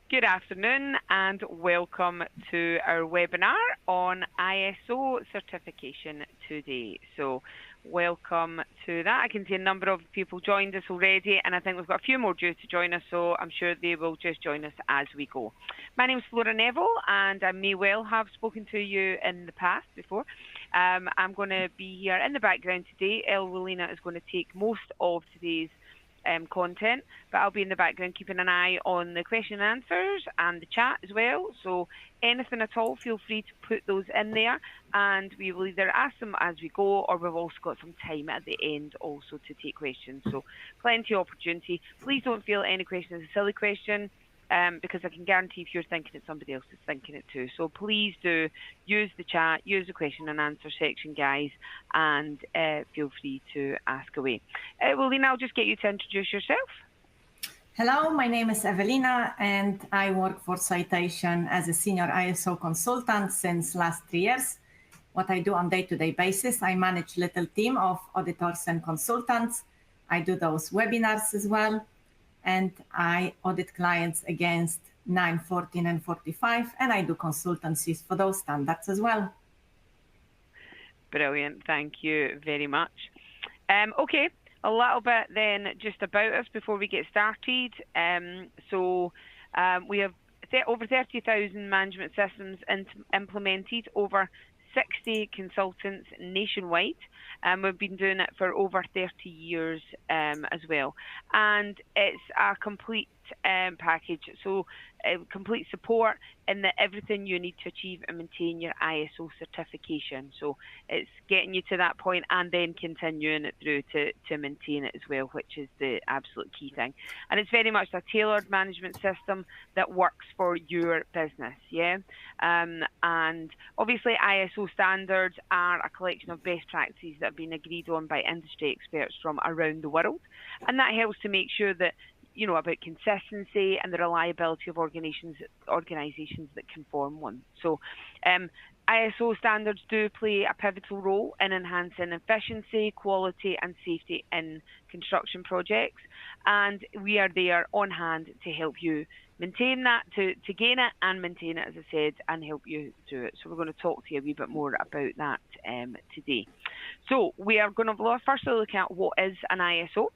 Good afternoon and welcome to our webinar on ISO certification today. So welcome to that. I can see a number of people joined us already, and I think we've got a few more due to join us, so I'm sure they will just join us as we go. My name is Flora Neville, and I may well have spoken to you in the past before. I'm going to be here in the background today. Elwelina is going to take most of today's content, but I'll be in the background keeping an eye on the question and answers and the chat as well. So anything at all, feel free to put those in there, and we will either ask them as we go, or we've also got some time at the end also to take questions. So plenty of opportunity. Please don't feel any question is a silly question. Because I can guarantee if you're thinking it, somebody else is thinking it too. So please do use the chat, use the question and answer section, guys, and feel free to ask away. Lena, I'll just get you to introduce yourself. Hello, my name is Evelina, and I work for Citation as a senior ISO consultant since last 3 years. What I do on day-to-day basis, I manage a little team of auditors and consultants. I do those webinars as well, and I audit clients against 9, 14, and 45, and I do consultancies for those standards as well. Brilliant, thank you very much. Okay, a little bit then just about us before we get started. We have over 30,000 management systems implemented, over 60 consultants nationwide. We've been doing it for over 30 years as well. And it's a complete package. So complete support in everything you need to achieve and maintain your ISO certification. So it's getting you to that point and then continuing it through to maintain it as well, which is the absolute key thing. And it's very much a tailored management system that works for your business, yeah? And obviously ISO standards are a collection of best practices that have been agreed on by industry experts from around the world. And that helps to make sure that about consistency and the reliability of organizations that conform one. So ISO standards do play a pivotal role in enhancing efficiency, quality and safety in construction projects. And we are there on hand to help you maintain that, to gain it and maintain it, as I said, and help you do it. So we're going to talk to you a wee bit more about that today. So we are going to firstly look at what is an ISO.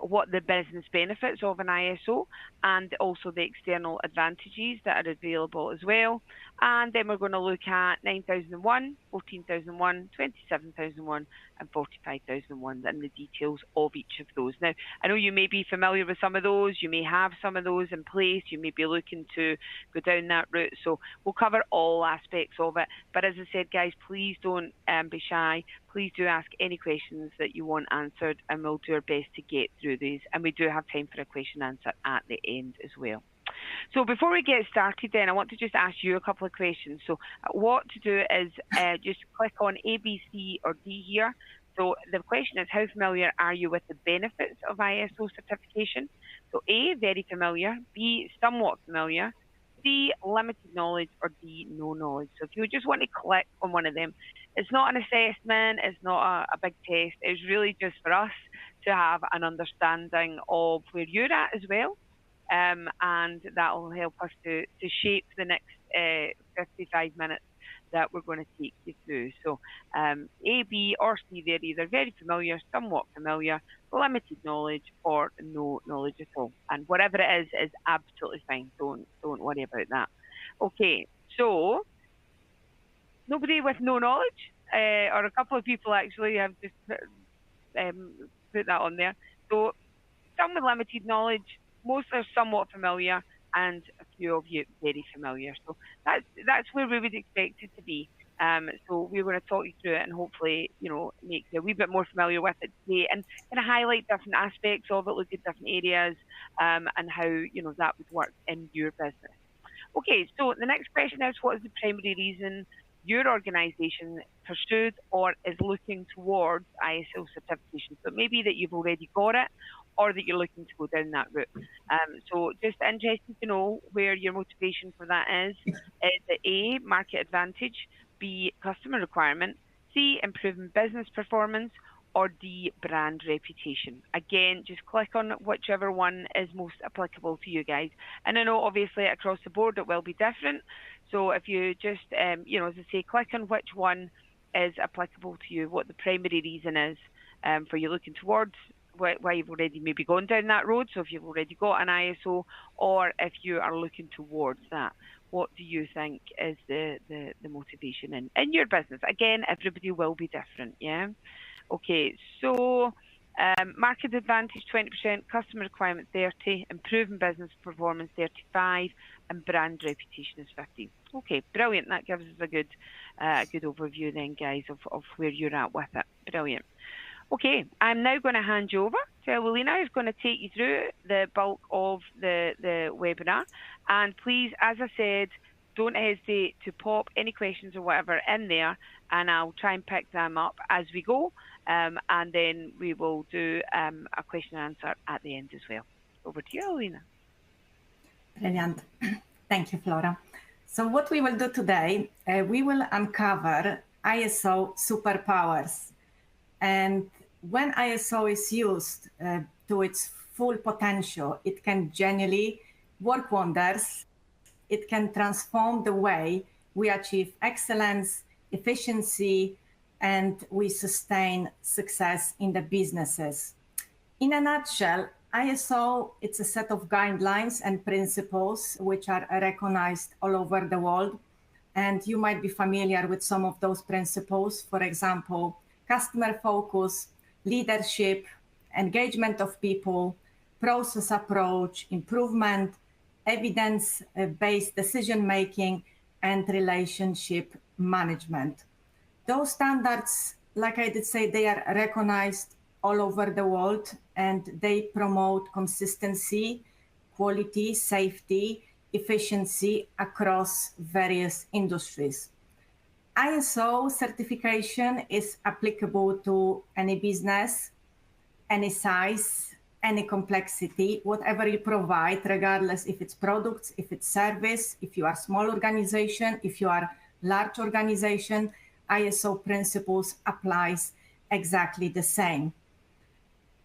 What the business benefits of an ISO, and also the external advantages that are available as well. And then we're going to look at 9001, 14001, 27001 and 45001 and the details of each of those. Now, I know you may be familiar with some of those, you may have some of those in place, you may be looking to go down that route. So we'll cover all aspects of it. But as I said, guys, please don't be shy. Please do ask any questions that you want answered, and we'll do our best to get through these. And we do have time for a question answer at the end as well. So before we get started then, I want to just ask you a couple of questions. So what to do is just click on A, B, C or D here. So the question is, how familiar are you with the benefits of ISO certification? So A, very familiar, B, somewhat familiar, C, limited knowledge, or D, no knowledge. So if you just want to click on one of them, it's not an assessment, it's not a big test, it's really just for us to have an understanding of where you're at as well. And that will help us to shape the next 55 minutes that we're going to take you through. So A, B or C, they're either very familiar, somewhat familiar, limited knowledge or no knowledge at all. And whatever it is absolutely fine. Don't worry about that. Okay, so nobody with no knowledge, or a couple of people actually have just put that on there. So some with limited knowledge, most are somewhat familiar, and a few of you very familiar. So that's where we would expect it to be. So we're going to talk you through it and hopefully, make you a wee bit more familiar with it today and kind of highlight different aspects of it, look at different areas, and how, that would work in your business. Okay, so the next question is, what is the primary reason your organisation pursued or is looking towards ISO certification? So it may be that you've already got it or that you're looking to go down that route. So just interested to know where your motivation for that is. Is it A, market advantage, B, customer requirement, C, improving business performance, or D, brand reputation. Again, just click on whichever one is most applicable to you guys. And I know obviously across the board it will be different. So if you just, as I say, click on which one is applicable to you, what the primary reason is for you looking towards, why you've already maybe gone down that road. So if you've already got an ISO, or if you are looking towards that, what do you think is the motivation in your business? Again, everybody will be different, yeah? Okay, so market advantage 20%, customer requirement 30%, improving business performance 35%, and brand reputation is 15%. Okay, brilliant. That gives us a good overview then, guys, of where you're at with it. Brilliant. Okay, I'm now going to hand you over to Evelina, who's going to take you through the bulk of the webinar. And please, as I said, don't hesitate to pop any questions or whatever in there, and I'll try and pick them up as we go. And then we will do a question and answer at the end as well. Over to you, Evelina. Brilliant. Thank you, Flora. So what we will do today, we will uncover ISO superpowers. And when ISO is used to its full potential, it can genuinely work wonders. It can transform the way we achieve excellence, efficiency, and we sustain success in the businesses. In a nutshell, ISO, it's a set of guidelines and principles which are recognized all over the world. And you might be familiar with some of those principles. For example, customer focus, leadership, engagement of people, process approach, improvement, evidence-based decision-making, and relationship management. Those standards, like I did say, they are recognized all over the world, and they promote consistency, quality, safety, efficiency across various industries. ISO certification is applicable to any business, any size, any complexity, whatever you provide, regardless if it's products, if it's service, if you are a small organization, if you are large organization, ISO principles applies exactly the same.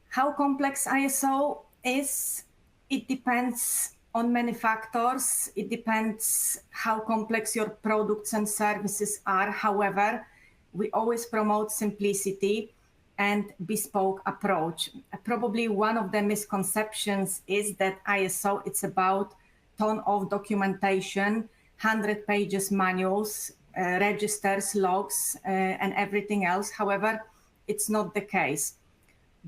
How complex ISO is, it depends on many factors. It depends how complex your products and services are. However, we always promote simplicity and bespoke approach. Probably one of the misconceptions is that ISO, it's about ton of documentation, 100 pages manuals, registers, logs, and everything else. However, it's not the case.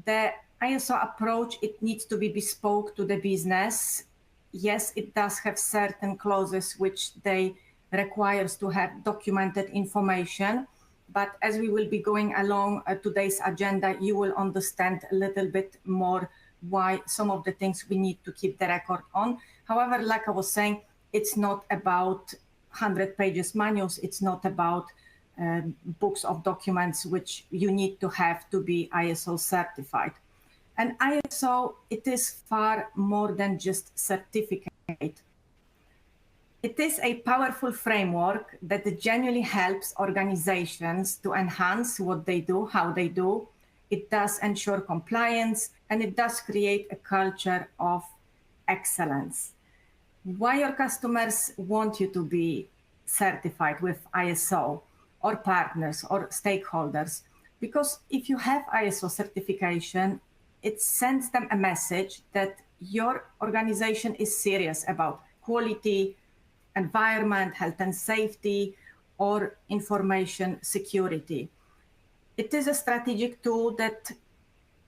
The ISO approach, it needs to be bespoke to the business. Yes, it does have certain clauses which they requires to have documented information. But as we will be going along today's agenda, you will understand a little bit more why some of the things we need to keep the record on. However, like I was saying, it's not about 100 pages manuals. It's not about books of documents which you need to have to be ISO certified. And ISO, it is far more than just certificate. It is a powerful framework that genuinely helps organizations to enhance what they do, how they do. It does ensure compliance, and it does create a culture of excellence. Why your customers want you to be certified with ISO, or partners or stakeholders? Because if you have ISO certification, it sends them a message that your organization is serious about quality, environment, health and safety, or information security. It is a strategic tool that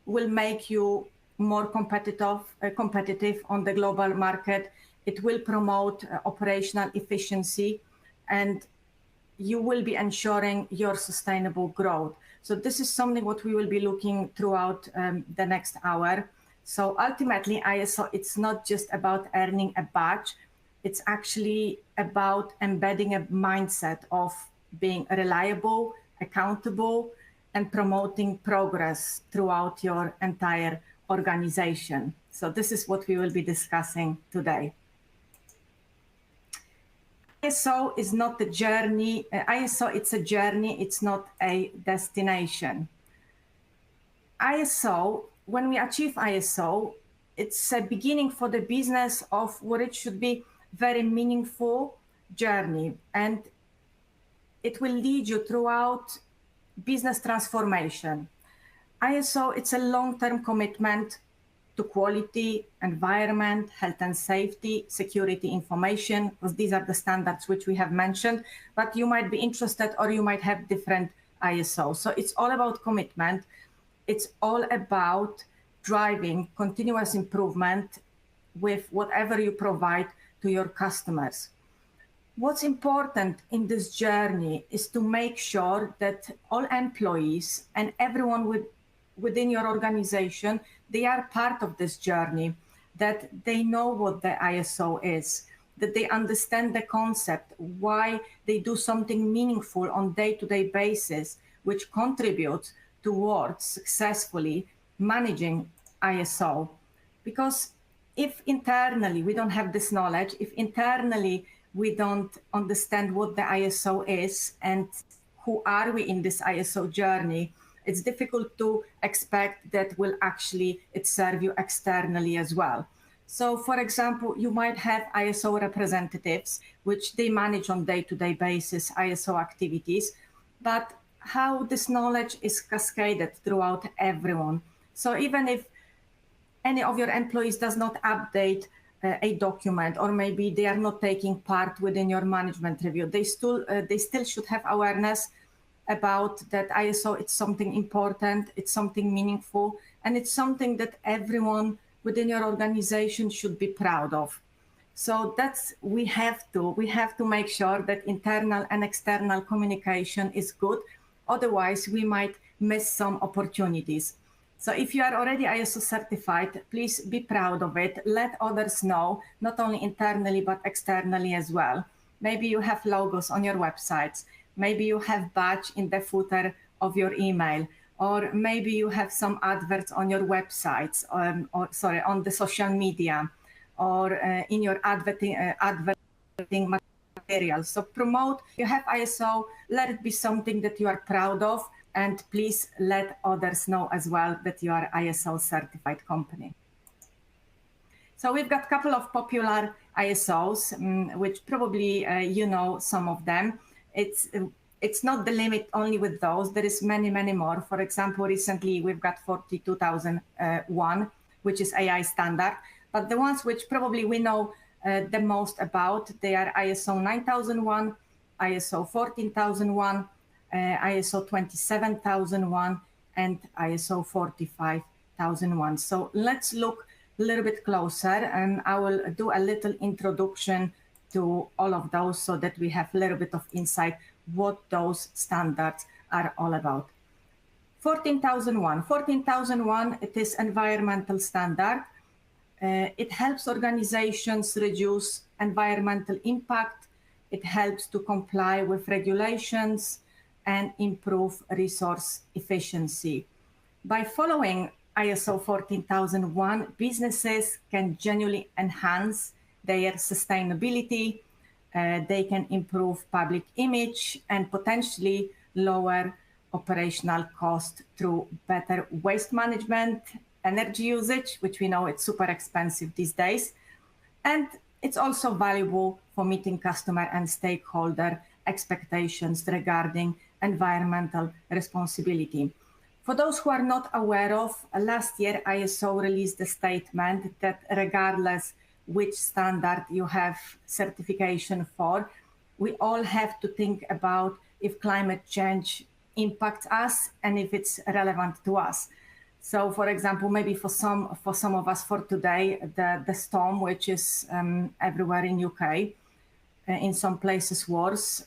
will make you more competitive on the global market. It will promote operational efficiency, and you will be ensuring your sustainable growth. So this is something what we will be looking throughout the next hour. So ultimately, ISO, it's not just about earning a badge. It's actually about embedding a mindset of being reliable, accountable, and promoting progress throughout your entire organization. So this is what we will be discussing today. ISO is not the journey. ISO, it's a journey. It's not a destination. ISO, when we achieve ISO, it's a beginning for the business of what it should be very meaningful journey. And it will lead you throughout business transformation. ISO, it's a long-term commitment to quality, environment, health and safety, security information, because these are the standards which we have mentioned, but you might be interested or you might have different ISO. So it's all about commitment. It's all about driving continuous improvement with whatever you provide to your customers. What's important in this journey is to make sure that all employees and everyone within your organization, they are part of this journey, that they know what the ISO is, that they understand the concept, why they do something meaningful on day-to-day basis, which contributes towards successfully managing ISO. Because if internally we don't have this knowledge, if internally we don't understand what the ISO is and who are we in this ISO journey, it's difficult to expect that will actually serve you externally as well. So for example, you might have ISO representatives, which they manage on day-to-day basis ISO activities, but how this knowledge is cascaded throughout everyone. So even if any of your employees does not update a document, or maybe they are not taking part within your management review, they still should have awareness about that ISO. It's something important, it's something meaningful, and it's something that everyone within your organization should be proud of. So we have to make sure that internal and external communication is good. Otherwise, we might miss some opportunities. So if you are already ISO certified, please be proud of it. Let others know, not only internally, but externally as well. Maybe you have logos on your websites. Maybe you have badge in the footer of your email, or maybe you have some adverts on your websites, on the social media, or in your advertising materials. So promote, you have ISO, let it be something that you are proud of, and please let others know as well that you are ISO certified company. So we've got a couple of popular ISOs, which probably you know some of them. It's not the limit only with those. There is many, many more. For example, recently we've got 42001, which is AI standard. But the ones which probably we know the most about, they are ISO 9001, ISO 14001, ISO 27001, and ISO 45001. So let's look a little bit closer, and I will do a little introduction to all of those so that we have a little bit of insight what those standards are all about. 14001, it is environmental standard. It helps organizations reduce environmental impact. It helps to comply with regulations and improve resource efficiency. By following ISO 14001, businesses can genuinely enhance their sustainability. They can improve public image and potentially lower operational cost through better waste management, energy usage, which we know it's super expensive these days. And it's also valuable for meeting customer and stakeholder expectations regarding environmental responsibility. For those who are not aware of, last year ISO released a statement that regardless which standard you have certification for, we all have to think about if climate change impacts us and if it's relevant to us. So for example, maybe for some of us for today, the storm, which is everywhere in UK, in some places worse,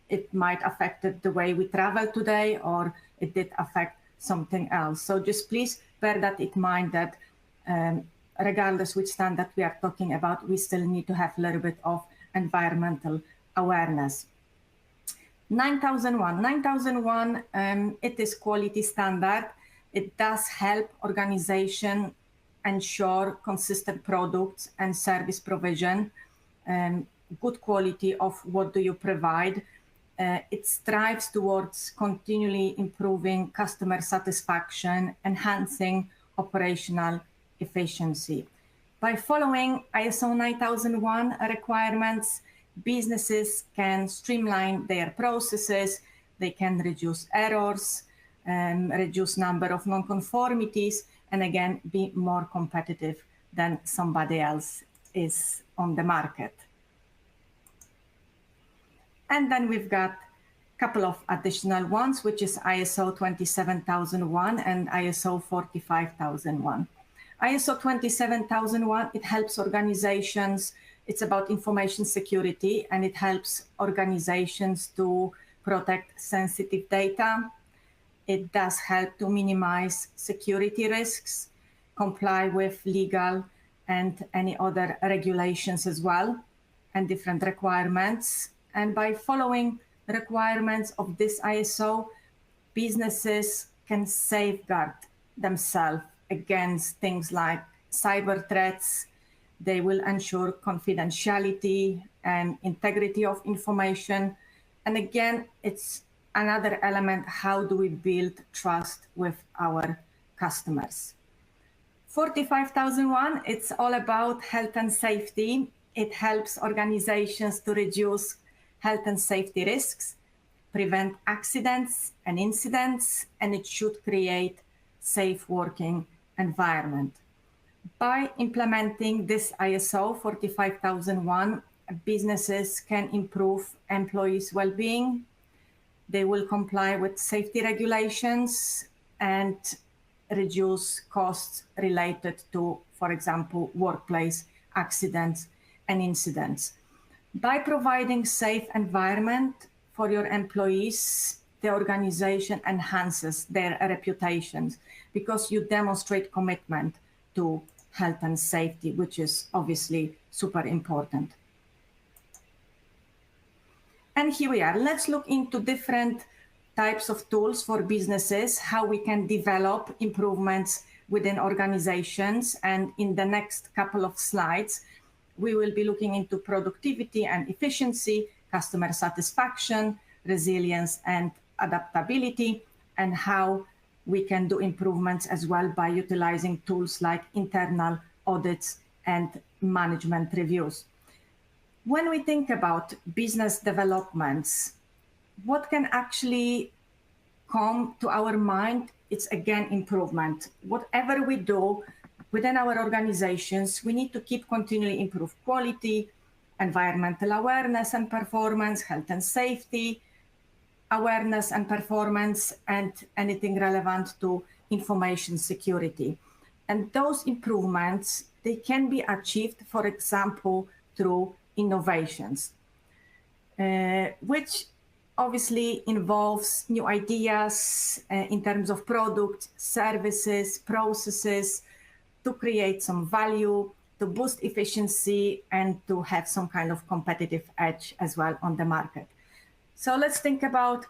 it might affect the way we travel today, or it did affect something else. So just please bear that in mind, that regardless which standard we are talking about, we still need to have a little bit of environmental awareness. 9001, it is quality standard. It does help organization ensure consistent products and service provision, and good quality of what do you provide. it strives towards continually improving customer satisfaction, enhancing operational efficiency. By following ISO 9001 requirements, businesses can streamline their processes, they can reduce errors, reduce number of non-conformities, and again, be more competitive than somebody else is on the market. And then we've got a couple of additional ones, which is ISO 27001 and ISO 45001. ISO 27001, it helps organizations, it's about information security, and it helps organizations to protect sensitive data. It does help to minimize security risks, comply with legal and any other regulations as well, and different requirements. And by following the requirements of this ISO, businesses can safeguard themselves against things like cyber threats. They will ensure confidentiality and integrity of information. And again, it's another element, how do we build trust with our customers? 45001, it's all about health and safety. It helps organizations to reduce health and safety risks, prevent accidents and incidents, and it should create safe working environment. By implementing this ISO 45001, businesses can improve employees' well-being. They will comply with safety regulations and reduce costs related to, for example, workplace accidents and incidents. By providing safe environment for your employees, the organization enhances their reputations because you demonstrate commitment to health and safety, which is obviously super important. And here we are. Let's look into different types of tools for businesses, how we can develop improvements within organizations. And in the next couple of slides, we will be looking into productivity and efficiency, customer satisfaction, resilience and adaptability, and how we can do improvements as well by utilizing tools like internal audits and management reviews. When we think about business developments, what can actually come to our mind? It's again improvement. Whatever we do within our organizations, we need to keep continually improve quality, environmental awareness and performance, health and safety, awareness and performance, and anything relevant to information security. And those improvements, they can be achieved, for example, through innovations, which obviously involves new ideas in terms of products, services, processes, to create some value, to boost efficiency, and to have some kind of competitive edge as well on the market. So let's think about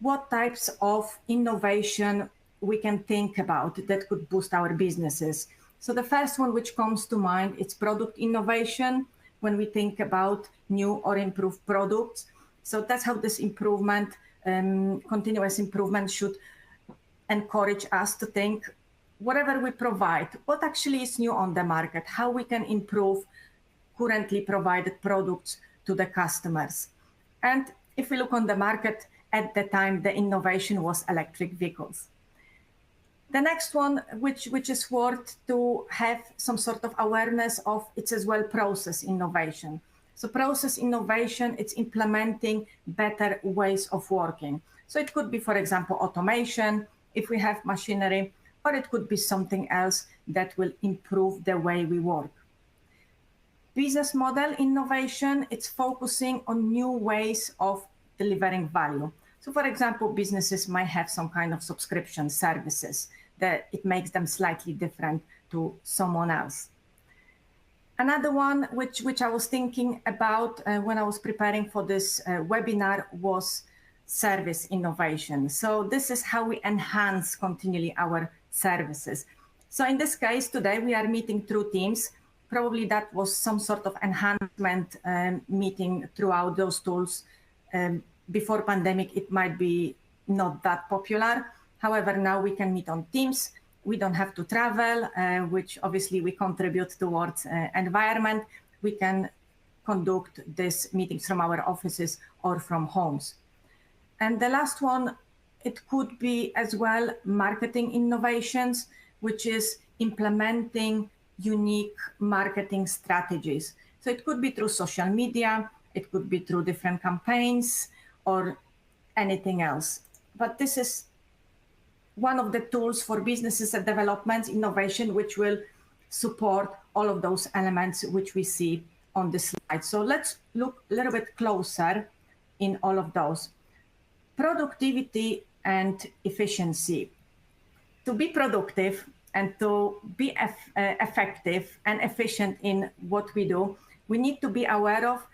what types of innovation we can think about that could boost our businesses. So the first one which comes to mind, it's product innovation, when we think about new or improved products. So that's how this improvement, continuous improvement, should encourage us to think, whatever we provide, what actually is new on the market, how we can improve currently provided products to the customers. And if we look on the market, at the time, the innovation was electric vehicles. The next one, which is worth to have some sort of awareness of, it's as well process innovation. So process innovation, it's implementing better ways of working. So it could be, for example, automation, if we have machinery, or it could be something else that will improve the way we work. Business model innovation, it's focusing on new ways of delivering value. So for example, businesses might have some kind of subscription services that it makes them slightly different to someone else. Another one which I was thinking about when I was preparing for this webinar was service innovation. So this is how we enhance continually our services. So in this case, today we are meeting through Teams. Probably that was some sort of enhancement meeting throughout those tools before pandemic, it might be not that popular. However, now we can meet on Teams. We don't have to travel, which obviously we contribute towards environment. We can conduct these meetings from our offices or from homes. And the last one, it could be as well marketing innovations, which is implementing unique marketing strategies. So it could be through social media, it could be through different campaigns or anything else. But this is one of the tools for businesses and development innovation, which will support all of those elements which we see on the slide. So let's look a little bit closer in all of those. Productivity and efficiency. To be productive and to be effective and efficient in what we do, we need to be aware of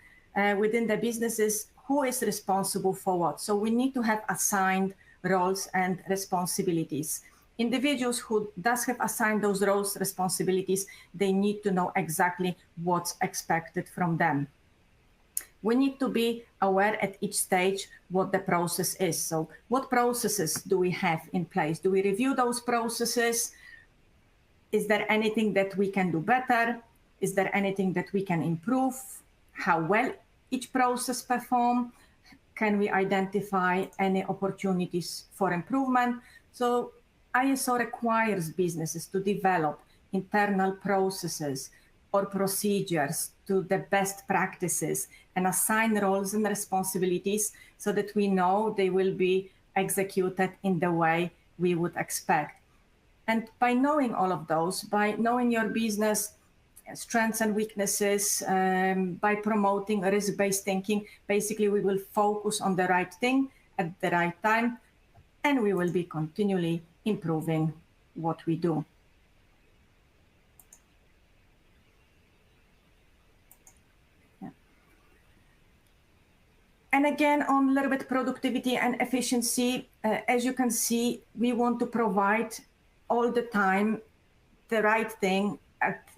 within the businesses who is responsible for what. So we need to have assigned roles and responsibilities. Individuals who does have assigned those roles, responsibilities, they need to know exactly what's expected from them. We need to be aware at each stage what the process is. So what processes do we have in place? Do we review those processes? Is there anything that we can do better? Is there anything that we can improve? How well each process performs? Can we identify any opportunities for improvement? So ISO requires businesses to develop internal processes or procedures to the best practices and assign roles and responsibilities so that we know they will be executed in the way we would expect. And by knowing all of those, by knowing your business strengths and weaknesses, by promoting risk-based thinking, basically we will focus on the right thing at the right time, and we will be continually improving what we do. And again, on a little bit productivity and efficiency, as you can see, we want to provide all the time the right thing at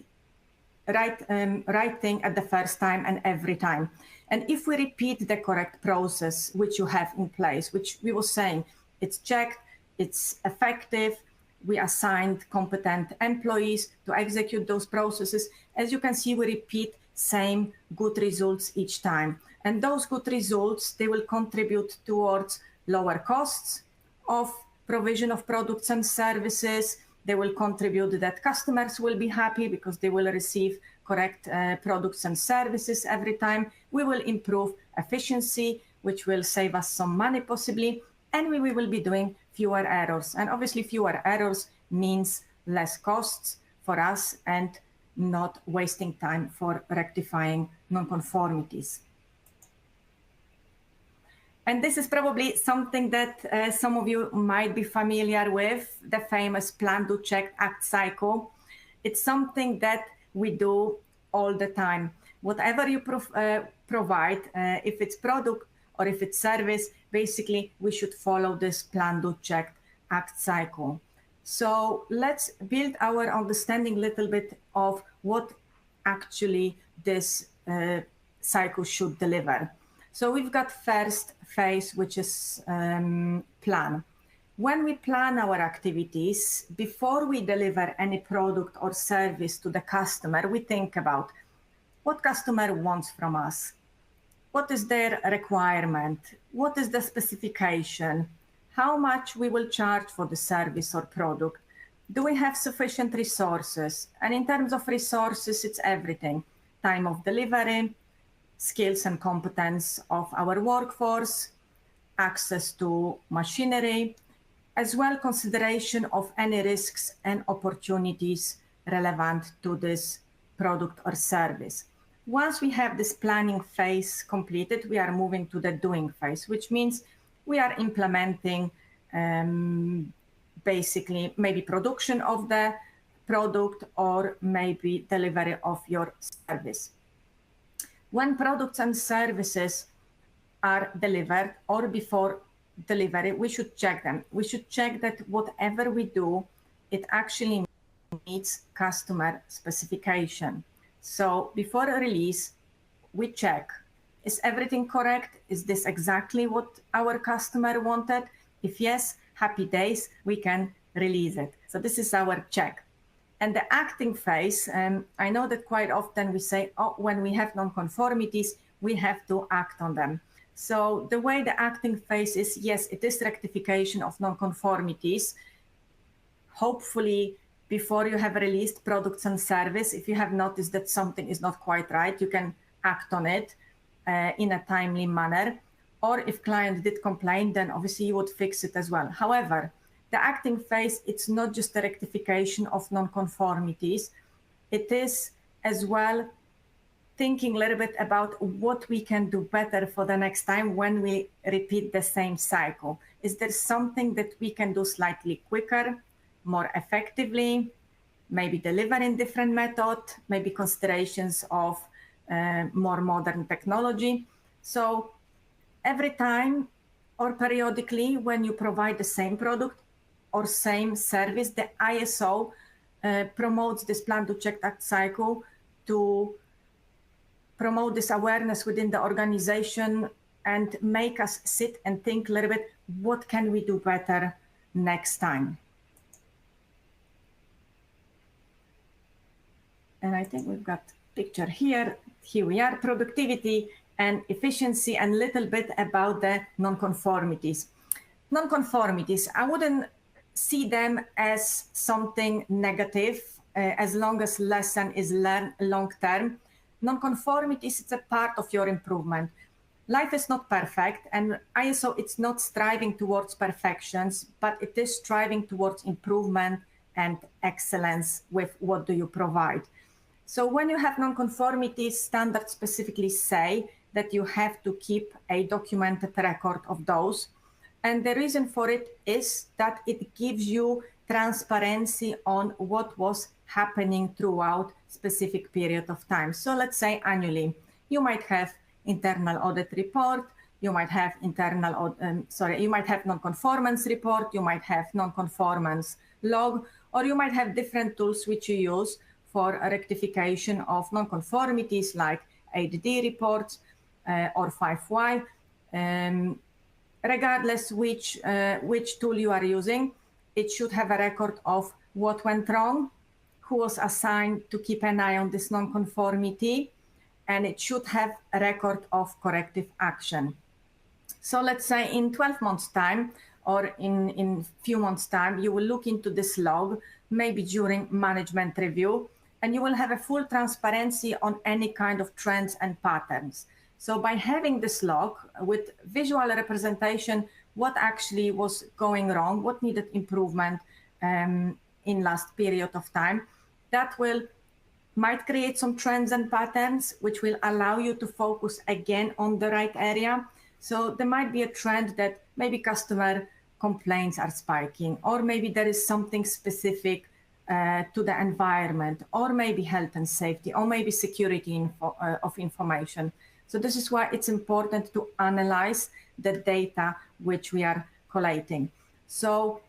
right thing at the first time and every time. And if we repeat the correct process which you have in place, which we were saying, it's checked, it's effective, we assigned competent employees to execute those processes. As you can see, we repeat same good results each time. And those good results, they will contribute towards lower costs of provision of products and services. They will contribute that customers will be happy because they will receive correct products and services every time. We will improve efficiency, which will save us some money possibly, and we will be doing fewer errors. And obviously fewer errors means less costs for us and not wasting time for rectifying non-conformities. And this is probably something that some of you might be familiar with, the famous plan, do, check, act cycle. It's something that we do all the time. Whatever you provide, if it's product or if it's service, basically we should follow this plan, do, check, act cycle. So let's build our understanding a little bit of what actually this cycle should deliver. So we've got first phase, which is plan. When we plan our activities, before we deliver any product or service to the customer, we think about what customer wants from us. What is their requirement? What is the specification? How much we will charge for the service or product? Do we have sufficient resources? And in terms of resources, it's everything. Time of delivery, skills and competence of our workforce, access to machinery, as well consideration of any risks and opportunities relevant to this product or service. Once we have this planning phase completed, we are moving to the doing phase, which means we are implementing basically maybe production of the product or maybe delivery of your service. When products and services are delivered or before delivery, we should check them. We should check that whatever we do, it actually meets customer specification. So before a release, we check Is everything correct? Is this exactly what our customer wanted? If yes, happy days, we can release it. So this is our check. And the acting phase, I know that quite often we say, oh, when we have non-conformities, we have to act on them. So the way the acting phase is, yes, it is rectification of non-conformities. Hopefully, before you have released products and service, if you have noticed that something is not quite right, you can act on it in a timely manner. Or if client did complain, then obviously you would fix it as well. However, the acting phase, it's not just the rectification of non-conformities. It is as well thinking a little bit about what we can do better for the next time when we repeat the same cycle. Is there something that we can do slightly quicker, more effectively, maybe deliver in different method, maybe considerations of more modern technology? So every time or periodically when you provide the same product or same service, the ISO promotes this plan to check that cycle to promote this awareness within the organization and make us sit and think a little bit, what can we do better next time? And I think we've got picture here. Here we are, productivity and efficiency, and a little bit about the non-conformities. Non-conformities, I wouldn't see them as something negative as long as lesson is learned long-term. Non-conformities, it's a part of your improvement. Life is not perfect, and ISO, it's not striving towards perfections, but it is striving towards improvement and excellence with what do you provide. So when you have non-conformities, standards specifically say that you have to keep a documented record of those. And the reason for it is that it gives you transparency on what was happening throughout specific period of time. So let's say annually, you might have internal audit report, you might have you might have non-conformance report, you might have non-conformance log, or you might have different tools which you use for a rectification of non-conformities like 8D reports or 5Y. Regardless which tool you are using, it should have a record of what went wrong, who was assigned to keep an eye on this non-conformity, and it should have a record of corrective action. So let's say in 12 months' time or in few months' time, you will look into this log, maybe during management review, and you will have a full transparency on any kind of trends and patterns. So by having this log with visual representation, what actually was going wrong, what needed improvement in last period of time, that might create some trends and patterns, which will allow you to focus again on the right area. So there might be a trend that maybe customer complaints are spiking, or maybe there is something specific to the environment, or maybe health and safety, or maybe security of information. So this is why it's important to analyze the data which we are collating. So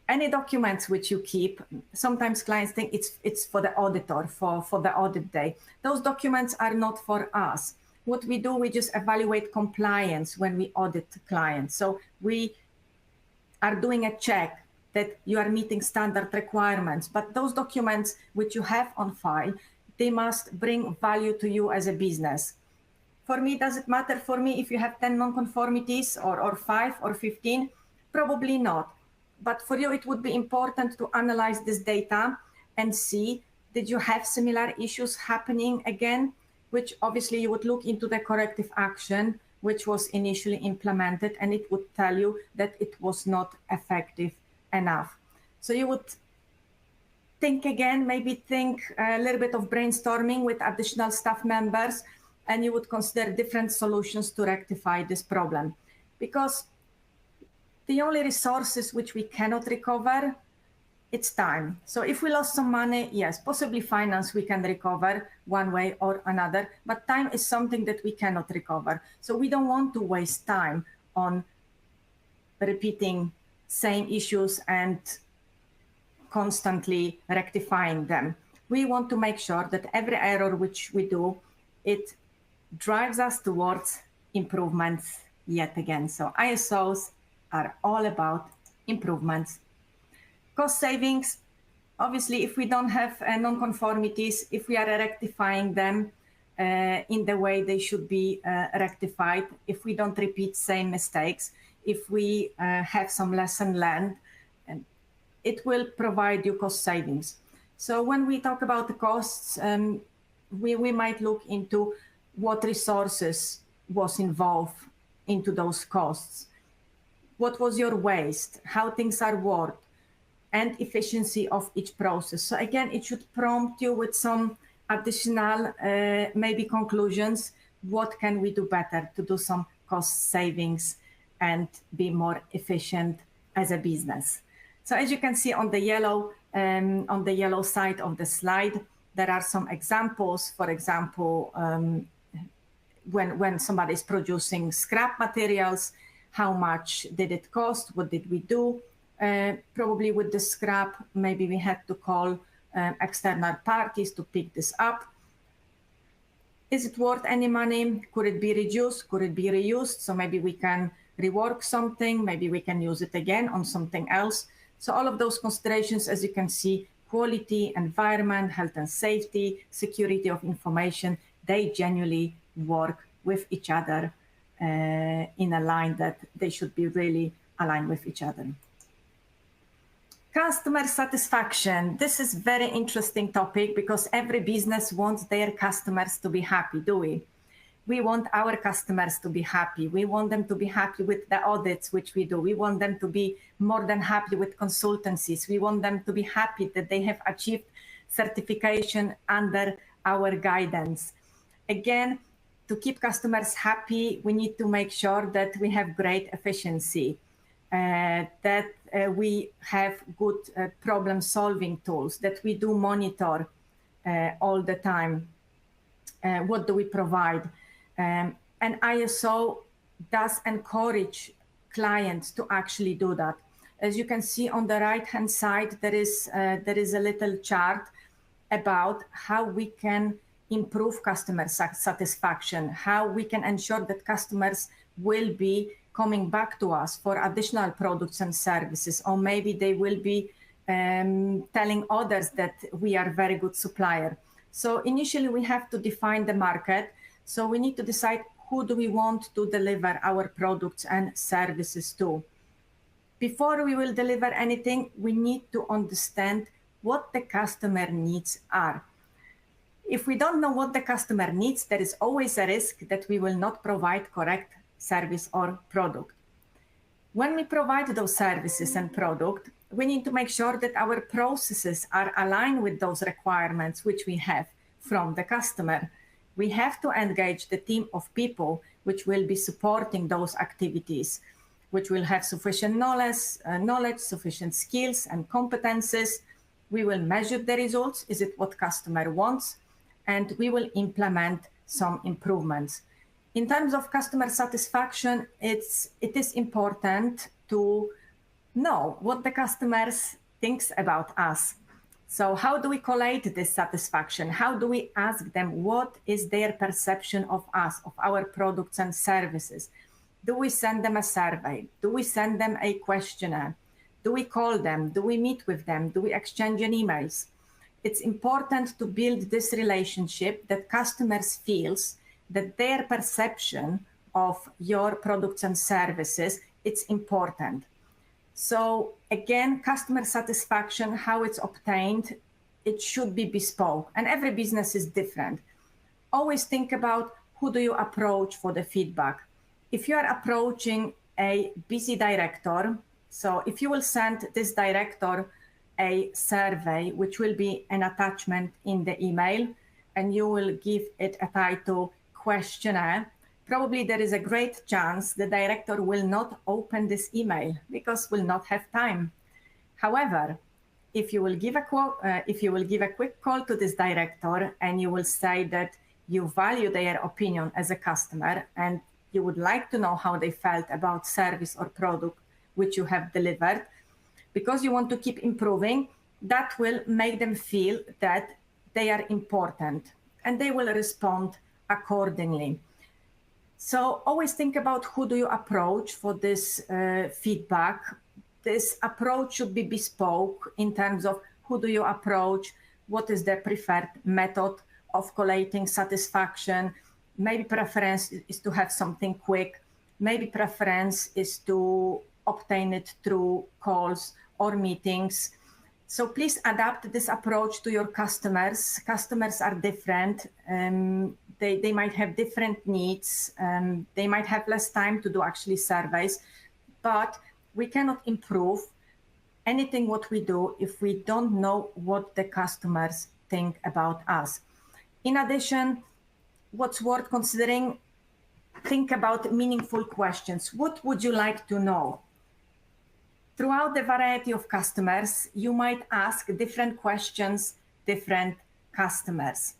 any documents which you keep, sometimes clients think it's for the auditor, for the audit day. Those documents are not for us. What we do, we just evaluate compliance when we audit clients. So we are doing a check that you are meeting standard requirements, but those documents which you have on file, they must bring value to you as a business. For me, does it matter for me if you have 10 non-conformities or 5 or 15? Probably not. But for you, it would be important to analyze this data and see, did you have similar issues happening again? Which obviously you would look into the corrective action, which was initially implemented, and it would tell you that it was not effective enough. So you would think again, maybe think a little bit of brainstorming with additional staff members, and you would consider different solutions to rectify this problem. Because the only resources which we cannot recover, it's time. So if we lost some money, yes, possibly finance we can recover one way or another, but time is something that we cannot recover. So we don't want to waste time on repeating same issues and constantly rectifying them. We want to make sure that every error which we do, it drives us towards improvements yet again. So ISOs are all about improvements. Cost savings, obviously, if we don't have non-conformities, if we are rectifying them in the way they should be rectified, if we don't repeat same mistakes, if we have some lesson learned, it will provide you cost savings. So when we talk about the costs, we might look into what resources was involved into those costs. What was your waste? How things are worked? And efficiency of each process. So again, it should prompt you with some additional maybe conclusions. What can we do better to do some cost savings and be more efficient as a business? So as you can see on the yellow side of the slide, there are some examples. For example, when somebody is producing scrap materials, how much did it cost? What did we do? Probably with the scrap, maybe we had to call external parties to pick this up. Is it worth any money? Could it be reduced? Could it be reused? So maybe we can rework something. Maybe we can use it again on something else. So all of those considerations, as you can see, quality, environment, health and safety, security of information, they genuinely work with each other in a line that they should be really aligned with each other. Customer satisfaction. This is very interesting topic because every business wants their customers to be happy, do we? We want our customers to be happy. We want them to be happy with the audits which we do. We want them to be more than happy with consultancies. We want them to be happy that they have achieved certification under our guidance. Again, to keep customers happy, we need to make sure that we have great efficiency, that we have good problem-solving tools, that we do monitor all the time. What do we provide? And ISO does encourage clients to actually do that. As you can see on the right-hand side, there is a little chart about how we can improve customer satisfaction, how we can ensure that customers will be coming back to us for additional products and services, or maybe they will be telling others that we are a very good supplier. So initially we have to define the market. So we need to decide who do we want to deliver our products and services to. Before we will deliver anything, we need to understand what the customer needs are. If we don't know what the customer needs, there is always a risk that we will not provide correct service or product. When we provide those services and product, we need to make sure that our processes are aligned with those requirements which we have from the customer. We have to engage the team of people which will be supporting those activities, which will have sufficient knowledge, sufficient skills and competences. We will measure the results. Is it what customer wants? And we will implement some improvements. In terms of customer satisfaction, it is important to know what the customers thinks about us. So how do we collate this satisfaction? How do we ask them what is their perception of us, of our products and services? Do we send them a survey? Do we send them a questionnaire? Do we call them? Do we meet with them? Do we exchange emails? It's important to build this relationship that customers feels that their perception of your products and services, it's important. So again, customer satisfaction, how it's obtained, it should be bespoke, and every business is different. Always think about who do you approach for the feedback. If you are approaching a busy director, so if you will send this director a survey, which will be an attachment in the email, and you will give it a title questionnaire, probably there is a great chance the director will not open this email because will not have time. However, if you will give a quick call to this director and you will say that you value their opinion as a customer and you would like to know how they felt about service or product which you have delivered, because you want to keep improving, that will make them feel that they are important and they will respond accordingly. So always think about who do you approach for this feedback. This approach should be bespoke in terms of who do you approach, what is their preferred method of collating satisfaction. Maybe preference is to have something quick. Maybe preference is to obtain it through calls or meetings. So please adapt this approach to your customers. Customers are different. They might have different needs. They might have less time to do actually surveys, but we cannot improve anything what we do if we don't know what the customers think about us. In addition, what's worth considering, think about meaningful questions. What would you like to know? Throughout the variety of customers, you might ask different questions, different customers.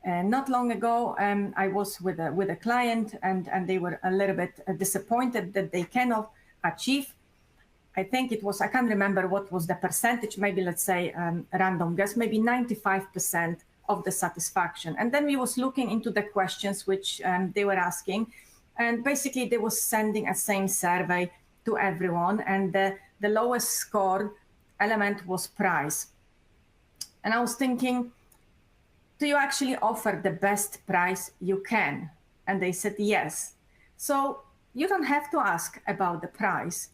Not long ago, I was with a client and they were a little bit disappointed that they cannot achieve. I think it was, I can't remember what was the percentage, maybe let's say random guess, maybe 95% of the satisfaction. And then we was looking into the questions which they were asking. And basically they was sending a same survey to everyone. And the lowest score element was price. And I was thinking, do you actually offer the best price you can? And they said yes. So you don't have to ask about the price,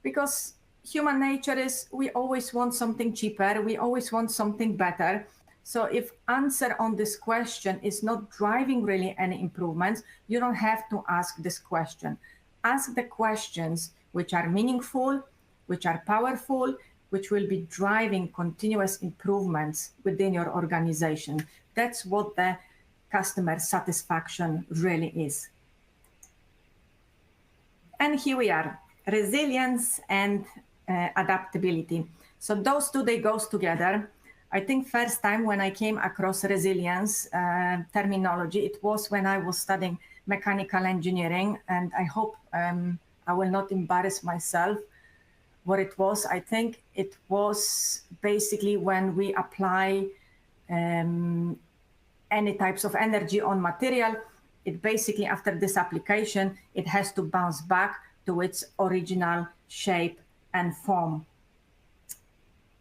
because human nature is we always want something cheaper, we always want something better. So if answer on this question is not driving really any improvements, you don't have to ask this question. Ask the questions which are meaningful, which are powerful, which will be driving continuous improvements within your organization. That's what the customer satisfaction really is. And here we are, resilience and adaptability. So those two, they goes together. I think first time when I came across resilience terminology, it was when I was studying mechanical engineering, and I hope I will not embarrass myself what it was. I think it was basically when we apply any types of energy on material, it basically after this application, it has to bounce back to its original shape and form.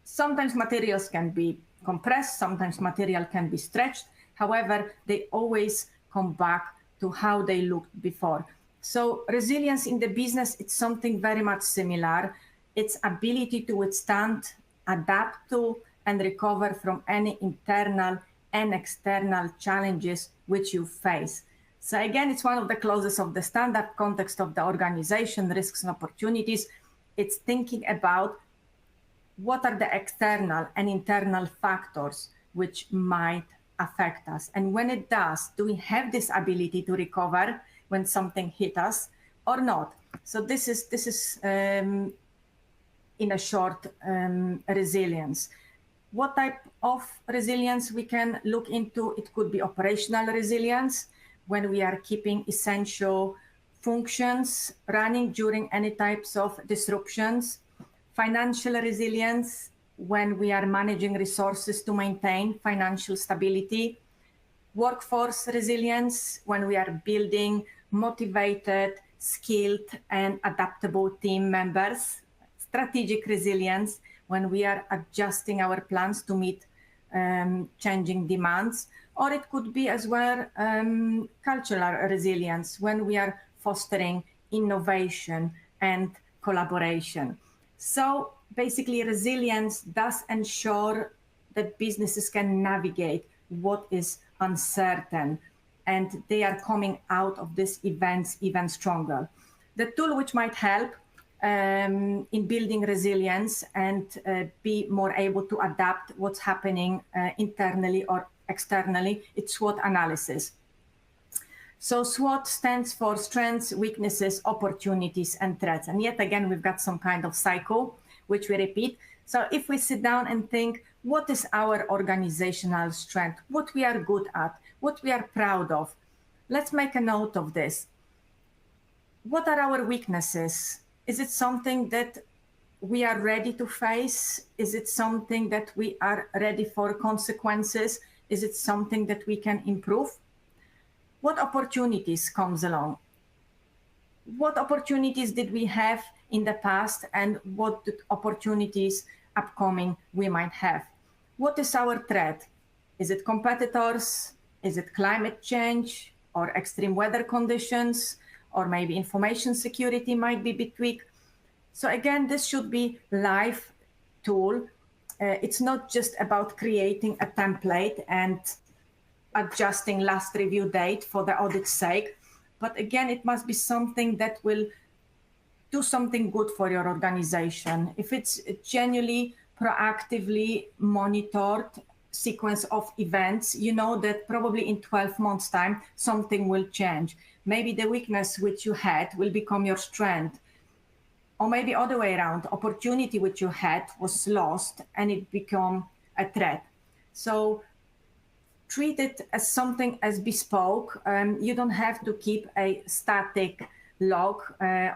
Sometimes materials can be compressed, sometimes material can be stretched. However, they always come back to how they looked before. So resilience in the business, it's something very much similar. Its ability to withstand, adapt to, and recover from any internal and external challenges which you face. So again, it's one of the clauses of the standard context of the organization, risks and opportunities. It's thinking about what are the external and internal factors which might affect us. And when it does, do we have this ability to recover when something hit us or not? So this is in a short, resilience. What type of resilience we can look into? It could be operational resilience, when we are keeping essential functions running during any types of disruptions. Financial resilience, when we are managing resources to maintain financial stability. Workforce resilience, when we are building motivated, skilled, and adaptable team members. Strategic resilience, when we are adjusting our plans to meet changing demands. Or it could be as well cultural resilience, when we are fostering innovation and collaboration. So basically resilience does ensure that businesses can navigate what is uncertain, and they are coming out of these events even stronger. The tool which might help in building resilience and be more able to adapt what's happening internally or externally, it's SWOT analysis. So SWOT stands for strengths, weaknesses, opportunities, and threats. And yet again, we've got some kind of cycle, which we repeat. So if we sit down and think, what is our organizational strength? What we are good at? What we are proud of? Let's make a note of this. What are our weaknesses? Is it something that we are ready to face? Is it something that we are ready for consequences? Is it something that we can improve? What opportunities comes along? what opportunities did we have in the past and what opportunities upcoming we might have? What is our threat? Is it competitors? Is it climate change or extreme weather conditions? Or maybe information security might be a bit weak. So again, this should be live tool. It's not just about creating a template and adjusting last review date for the audit's sake. But again, it must be something that will do something good for your organization. If it's genuinely proactively monitored sequence of events, you know that probably in 12 months time, something will change. Maybe the weakness which you had will become your strength. Or maybe other way around, opportunity which you had was lost and it become a threat. So treat it as something as bespoke. You don't have to keep a static log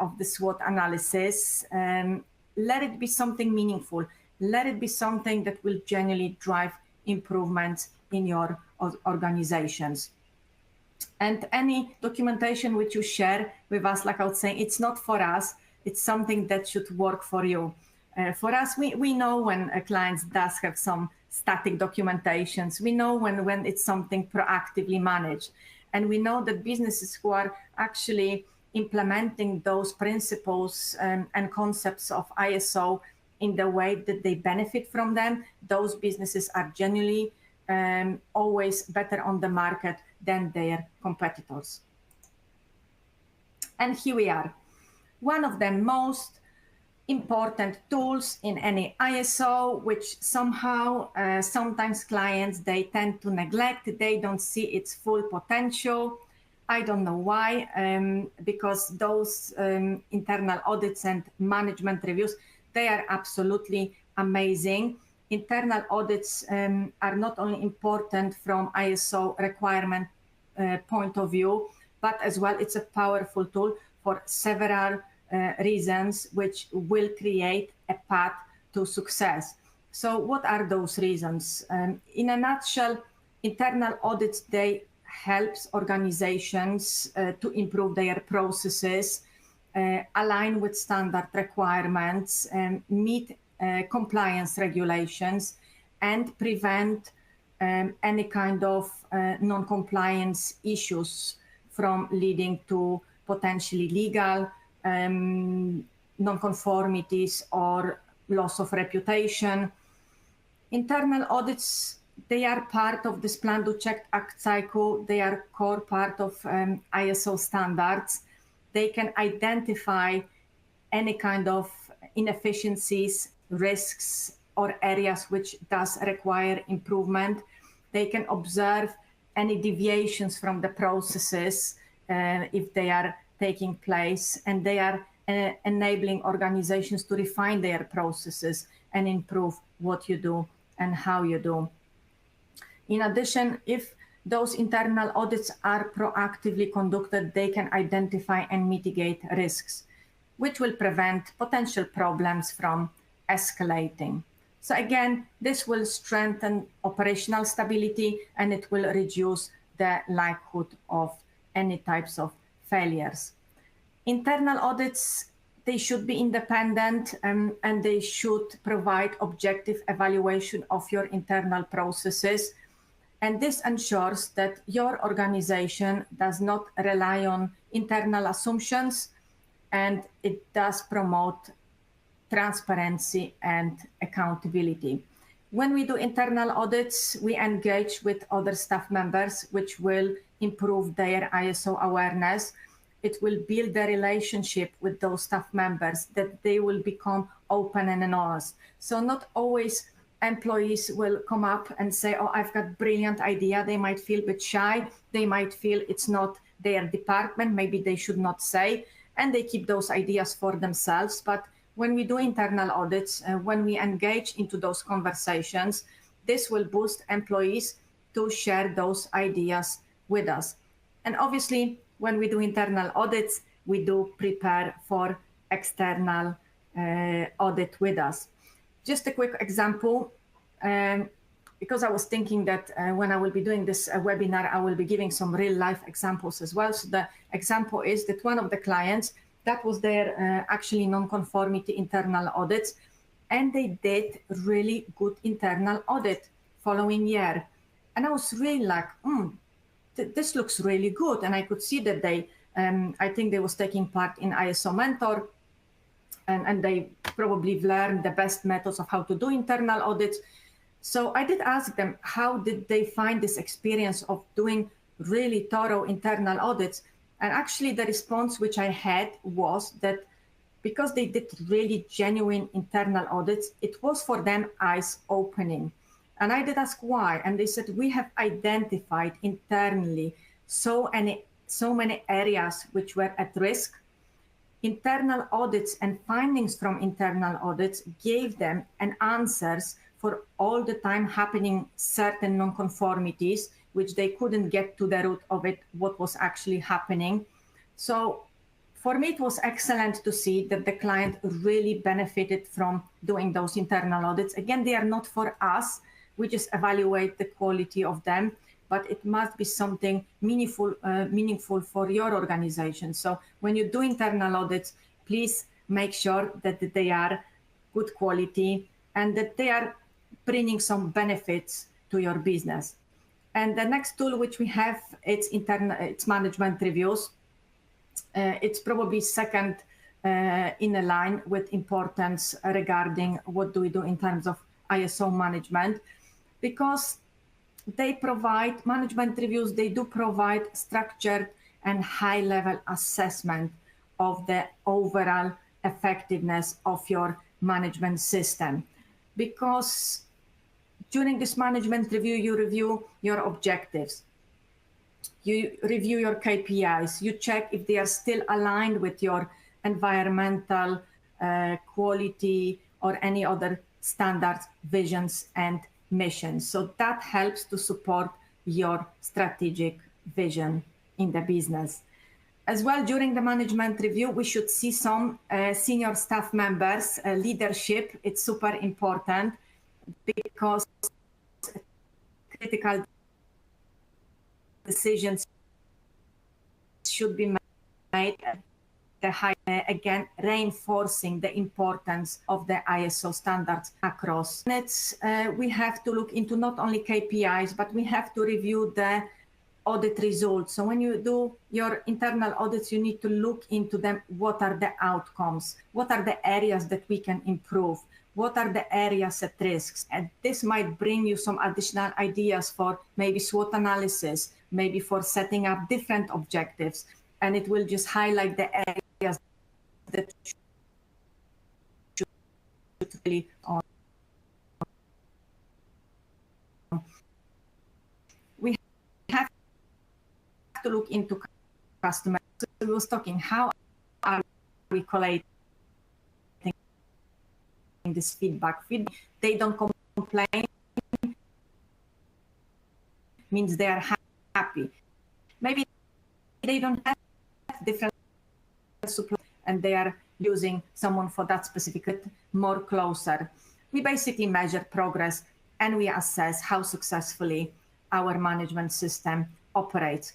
of the SWOT analysis. Let it be something meaningful. Let it be something that will genuinely drive improvements in your organizations. And any documentation which you share with us, like I was saying, it's not for us. It's something that should work for you. For us, we know when a client does have some static documentations. We know when it's something proactively managed. And we know that businesses who are actually implementing those principles and concepts of ISO in the way that they benefit from them, those businesses are genuinely always better on the market than their competitors. And here we are. One of the most important tools in any ISO, which somehow sometimes clients, they tend to neglect. They don't see its full potential. I don't know why, because those internal audits and management reviews, they are absolutely amazing. Internal audits are not only important from ISO requirement point of view, but as well it's a powerful tool for several reasons which will create a path to success. So what are those reasons? In a nutshell, internal audits, they helps organizations to improve their processes, align with standard requirements, meet compliance regulations, and prevent any kind of non-compliance issues from leading to potentially legal non-conformities or loss of reputation. Internal audits, they are part of this Plan, Do, Check, Act cycle. They are core part of ISO standards. They can identify any kind of inefficiencies, risks, or areas which does require improvement. They can observe any deviations from the processes if they are taking place, and they are enabling organizations to refine their processes and improve what you do and how you do. In addition, if those internal audits are proactively conducted, they can identify and mitigate risks, which will prevent potential problems from escalating. So again, this will strengthen operational stability and it will reduce the likelihood of any types of failures. Internal audits, they should be independent and they should provide objective evaluation of your internal processes. And this ensures that your organization does not rely on internal assumptions, and it does promote transparency and accountability. When we do internal audits, we engage with other staff members, which will improve their ISO awareness. It will build a relationship with those staff members, that they will become open and honest. So not always employees will come up and say, oh, I've got a brilliant idea. They might feel a bit shy. They might feel it's not their department. Maybe they should not say, and they keep those ideas for themselves. But when we do internal audits, when we engage into those conversations, this will boost employees to share those ideas with us. And obviously, when we do internal audits, we do prepare for external audit with us. Just a quick example. because I was thinking that when I will be doing this webinar, I will be giving some real life examples as well. So the example is that one of the clients, that was their actually non-conformity internal audits, and they did really good internal audit following year. And I was really like, this looks really good. And I could see that they, I think they was taking part in ISO Mentor, and they probably learned the best methods of how to do internal audits. So I did ask them, how did they find this experience of doing really thorough internal audits? And actually the response which I had was that because they did really genuine internal audits, it was for them eyes-opening. And I did ask why, and they said, we have identified internally so many areas which were at risk. Internal audits and findings from internal audits gave them an answers for all the time happening certain non-conformities, which they couldn't get to the root of it, what was actually happening. So for me, it was excellent to see that the client really benefited from doing those internal audits. Again, they are not for us. We just evaluate the quality of them, but it must be something meaningful for your organization. So when you do internal audits, please make sure that they are good quality and that they are bringing some benefits to your business. And the next tool which we have, it's management reviews. It's probably second in a line with importance regarding what do we do in terms of ISO management, because they provide management reviews, they do provide structured and high-level assessment of the overall effectiveness of your management system. Because during this management review, you review your objectives, you review your KPIs, you check if they are still aligned with your environmental, quality, or any other standards, visions, and missions. So that helps to support your strategic vision in the business. As well, during the management review, we should see some senior staff members, leadership. It's super important because critical decisions should be made again, reinforcing the importance of the ISO standards across. We have to look into not only KPIs, but we have to review the audit results. So when you do your internal audits, you need to look into them. What are the outcomes? What are the areas that we can improve? What are the areas at risks? And this might bring you some additional ideas for maybe SWOT analysis, maybe for setting up different objectives. And it will just highlight the areas that should really on. We have to look into customers. So we was talking, how are we collating this feedback? They don't complain, means they are happy. Maybe they don't have different supply and they are using someone for that specific more closer. We basically measure progress and we assess how successfully our management system operates.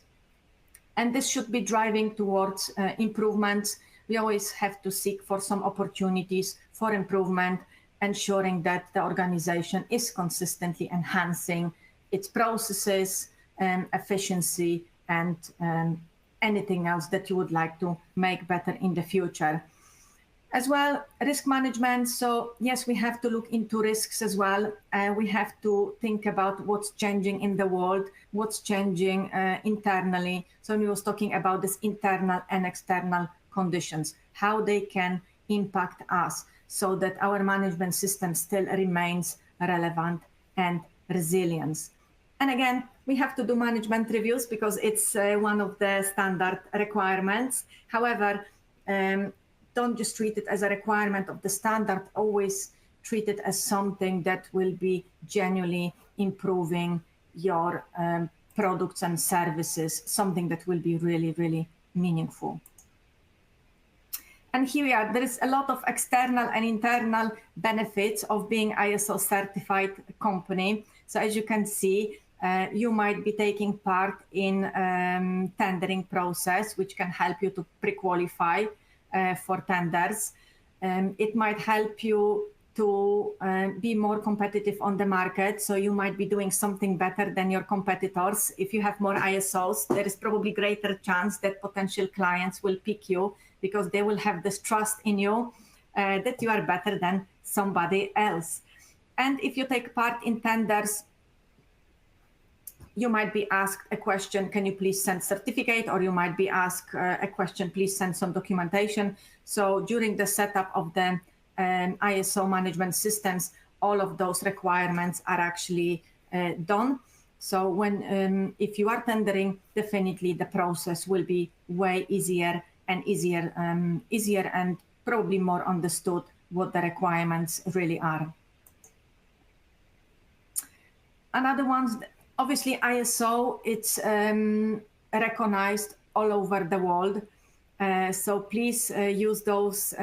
And this should be driving towards improvements. We always have to seek for some opportunities for improvement, ensuring that the organization is consistently enhancing its processes and efficiency and anything else that you would like to make better in the future. As well, risk management. So yes, we have to look into risks as well. We have to think about what's changing in the world, what's changing internally. So we was talking about this internal and external conditions, how they can impact us so that our management system still remains relevant and resilient. And again, we have to do management reviews because it's one of the standard requirements. However, don't just treat it as a requirement of the standard, always treat it as something that will be genuinely improving your products and services, something that will be really, really meaningful. And here we are. There is a lot of external and internal benefits of being ISO certified company. So as you can see, you might be taking part in tendering process, which can help you to pre-qualify for tenders. It might help you to be more competitive on the market. So you might be doing something better than your competitors. If you have more ISOs, there is probably greater chance that potential clients will pick you because they will have this trust in you that you are better than somebody else. And if you take part in tenders, you might be asked a question, can you please send certificate? Or you might be asked a question, please send some documentation. So during the setup of the ISO management systems, all of those requirements are actually done. So when if you are tendering, definitely the process will be way easier and easier and probably more understood what the requirements really are. Another one, obviously ISO, it's recognized all over the world. So please use those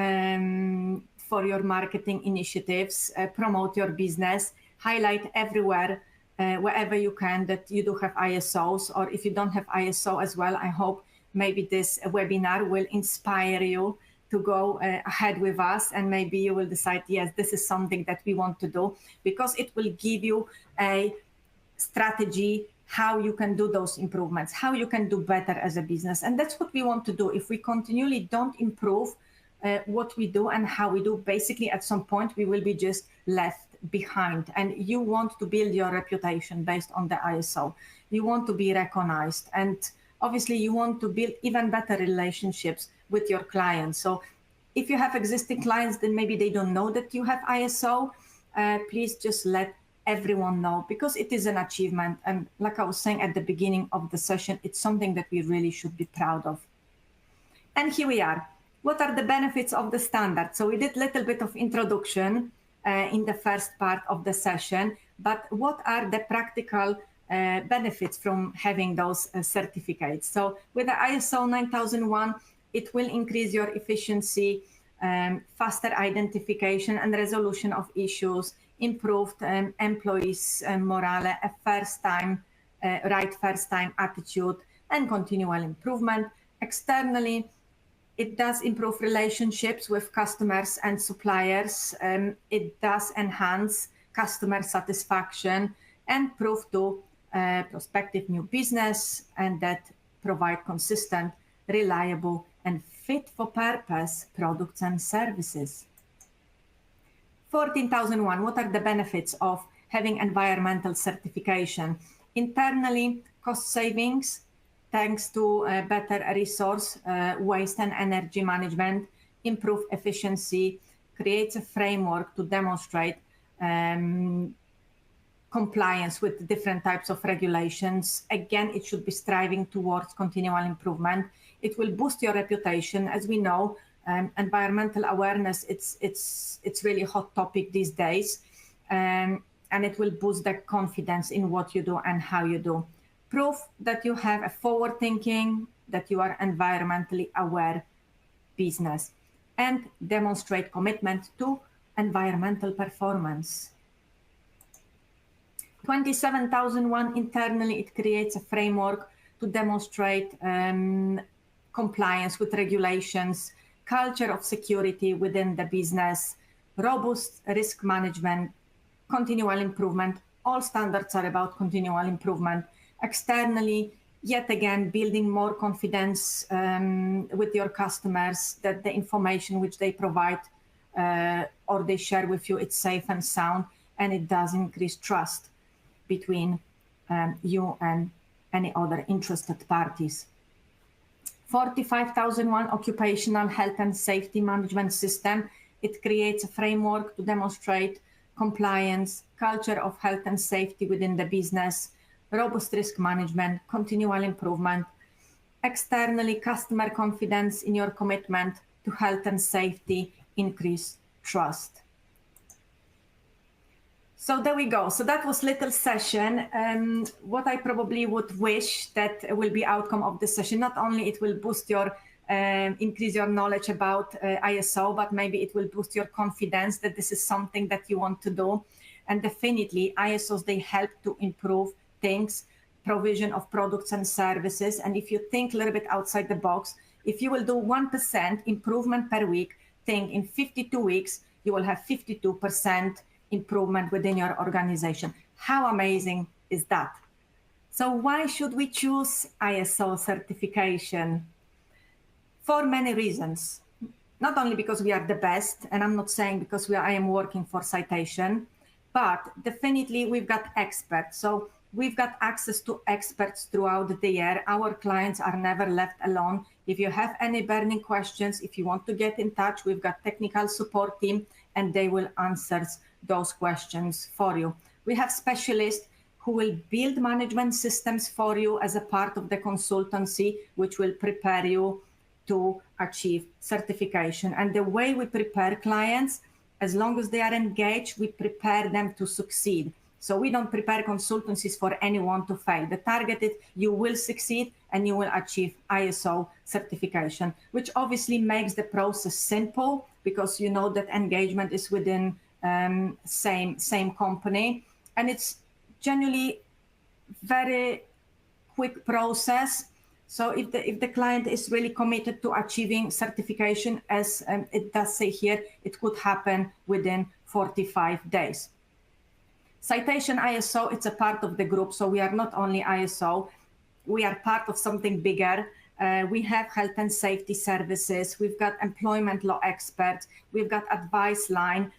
for your marketing initiatives, promote your business, highlight everywhere, wherever you can that you do have ISOs, or if you don't have ISO as well, I hope maybe this webinar will inspire you to go ahead with us, and maybe you will decide, yes, this is something that we want to do, because it will give you a strategy how you can do those improvements, how you can do better as a business. And that's what we want to do. If we continually don't improve what we do and how we do, basically at some point we will be just left behind. And you want to build your reputation based on the ISO. You want to be recognized, and obviously you want to build even better relationships with your clients. So if you have existing clients, then maybe they don't know that you have ISO. Please just let everyone know, because it is an achievement. And like I was saying at the beginning of the session, it's something that we really should be proud of. And here we are. What are the benefits of the standard? So we did a little bit of introduction in the first part of the session, but what are the practical benefits from having those certificates? So with the ISO 9001, it will increase your efficiency, faster identification and resolution of issues, improved employees' morale, a right first time attitude, and continual improvement. Externally, it does improve relationships with customers and suppliers. It does enhance customer satisfaction and prove to prospective new business, and that provide consistent, reliable, and fit for purpose products and services. 14,001, what are the benefits of having environmental certification? Internally, cost savings, thanks to better resource, waste and energy management, improve efficiency, creates a framework to demonstrate compliance with different types of regulations. Again, it should be striving towards continual improvement. It will boost your reputation. As we know, environmental awareness, it's really a hot topic these days, and it will boost the confidence in what you do and how you do. Proof that you have a forward thinking, that you are environmentally aware business, and demonstrate commitment to environmental performance. 27,001, internally, it creates a framework to demonstrate compliance with regulations, culture of security within the business, robust risk management, continual improvement. All standards are about continual improvement. Externally, yet again, building more confidence with your customers that the information which they provide or they share with you, it's safe and sound, and it does increase trust between you and any other interested parties. 45,001, occupational health and safety management system. It creates a framework to demonstrate compliance, culture of health and safety within the business, robust risk management, continual improvement. Externally, customer confidence in your commitment to health and safety, increase trust. So there we go. So that was little session. What I probably would wish that will be outcome of this session, not only it will boost your, increase your knowledge about ISO, but maybe it will boost your confidence that this is something that you want to do. And definitely ISOs, they help to improve things, provision of products and services. And if you think a little bit outside the box, if you will do 1% improvement per week, think in 52 weeks, you will have 52% improvement within your organization. How amazing is that? So why should we choose ISO certification? For many reasons. Not only because we are the best, and I'm not saying because I am working for Citation, but definitely we've got experts. So we've got access to experts throughout the year. Our clients are never left alone. If you have any burning questions, if you want to get in touch, we've got technical support team, and they will answer those questions for you. We have specialists who will build management systems for you as a part of the consultancy, which will prepare you to achieve certification. And the way we prepare clients, as long as they are engaged, we prepare them to succeed. So we don't prepare consultancies for anyone to fail. The target is you will succeed and you will achieve ISO certification, which obviously makes the process simple because you know that engagement is within same company. And it's generally very quick process. So if the client is really committed to achieving certification, as it does say here, it could happen within 45 days. Citation ISO, it's a part of the group. So we are not only ISO, we are part of something bigger. We have health and safety services. We've got employment law experts. We've got advice line.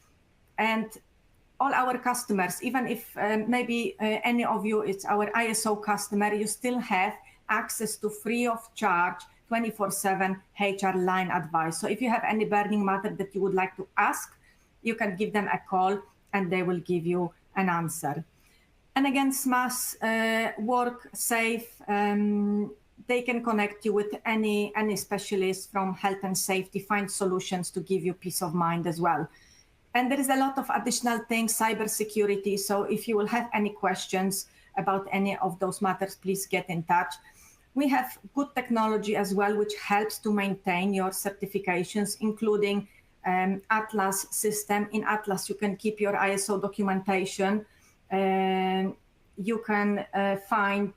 And all our customers, even if maybe any of you is our ISO customer, you still have access to free of charge 24/7 HR line advice. So if you have any burning matter that you would like to ask, you can give them a call and they will give you an answer. And again, SMAS, work safe, they can connect you with any specialist from health and safety, find solutions to give you peace of mind as well. And there is a lot of additional things, cybersecurity. So if you will have any questions about any of those matters, please get in touch. We have good technology as well, which helps to maintain your certifications, including Atlas system. In Atlas, you can keep your ISO documentation. You can find